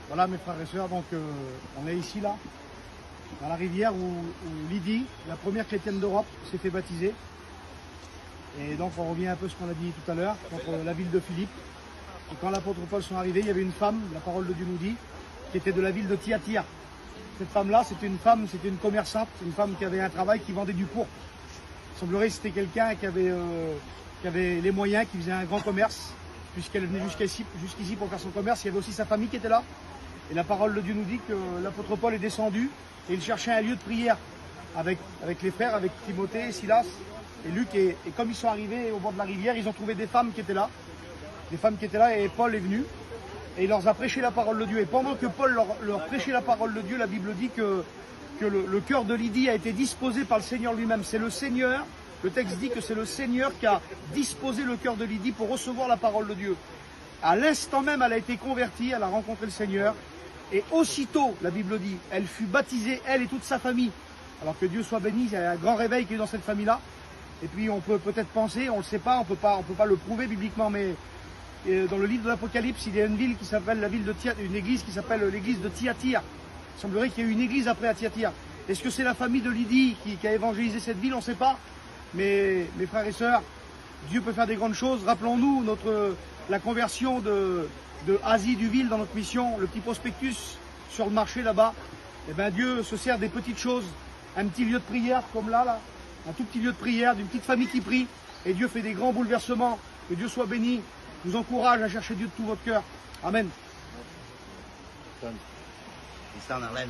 Voilà mes frères et sœurs, donc on est ici là, dans la rivière où Lydie, la première chrétienne d'Europe, s'est fait baptiser. Et donc on revient un peu à ce qu'on a dit tout à l'heure, contre la ville de Philippe. Et quand l'apôtre Paul sont arrivés, il y avait une femme, la parole de Dieu nous dit, qui était de la ville de Thyatire. Cette femme-là, c'était une femme, c'était une commerçante, une femme qui avait un travail, qui vendait du pourpre. Il semblerait que c'était quelqu'un qui avait les moyens, qui faisait un grand commerce, puisqu'elle venait jusqu'ici pour faire son commerce. Il y avait aussi sa famille qui était là. Et la parole de Dieu nous dit que l'apôtre Paul est descendu et il cherchait un lieu de prière avec les frères, avec Timothée, Silas et Luc. Et comme ils sont arrivés au bord de la rivière, ils ont trouvé des femmes qui étaient là. Des femmes qui étaient là et Paul est venu et il leur a prêché la parole de Dieu. Et pendant que Paul leur prêchait la parole de Dieu, la Bible dit que le cœur de Lydie a été disposé par le Seigneur lui-même. C'est le Seigneur, le texte dit que c'est le Seigneur qui a disposé le cœur de Lydie pour recevoir la parole de Dieu. À l'instant même, elle a été convertie, elle a rencontré le Seigneur. Et aussitôt, la Bible dit, elle fut baptisée, elle et toute sa famille. Alors que Dieu soit béni, il y a un grand réveil qui est dans cette famille-là. Et puis on peut peut-être penser, on ne le sait pas, on peut pas le prouver bibliquement, mais dans le livre de l'Apocalypse, il y a une ville qui s'appelle la ville de Thyatire, une église qui s'appelle l'église de Thyatire. Il semblerait qu'il y ait eu une église après à Thyatire. Est-ce que c'est la famille de Lydie qui a évangélisé cette ville? On ne sait pas. Mais mes frères et sœurs, Dieu peut faire des grandes choses. Rappelons-nous la conversion de Asie Duville dans notre mission, le petit prospectus sur le marché là-bas. Eh bien Dieu se sert des petites choses, un petit lieu de prière comme là, un tout petit lieu de prière d'une petite famille qui prie. Et Dieu fait des grands bouleversements. Que Dieu soit béni. Je vous encourage à chercher Dieu de tout votre cœur. Amen. Di sana lain,